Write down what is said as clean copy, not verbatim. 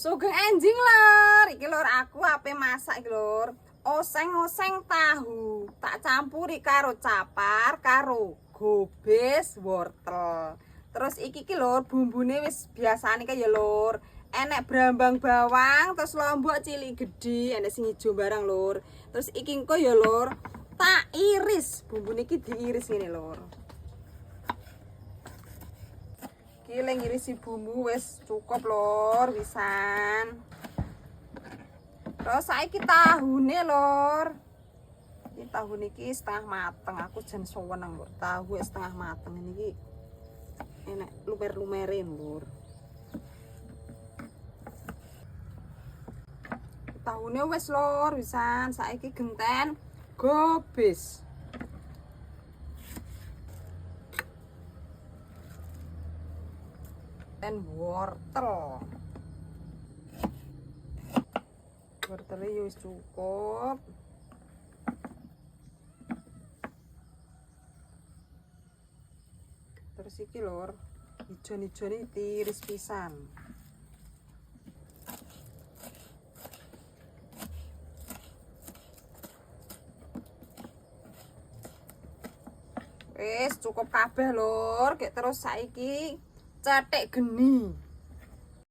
Sugeng enjing lur, iki lur aku ape masak iki lur. Oseng-oseng tahu, tak campuri karo capar, karo gobes, wortel. Terus iki ki lur, bumbune wis biasane kaya lur. Enek brambang bawang, terus lombok cilik gedhi, enek sing ijo barang lur. Terus iki engko ya lur, tak iris. Bumbune iki diiris ngene lur. Iki ngirisi bumbu wis cukup lur, wisan. Terus saiki tahune lur. Iki tahune iki setengah mateng. Aku jan seneng kok tahu setengah mateng niki. Enak lumer-lumerin lur. Tahune wis lur, wisan. Saiki genten gobes. Dan wortel. Wortelnya wis cukup. Terus iki lur, ijon-ijone tiris pisan. Wis cukup kabeh lur, terus saiki cetek geni.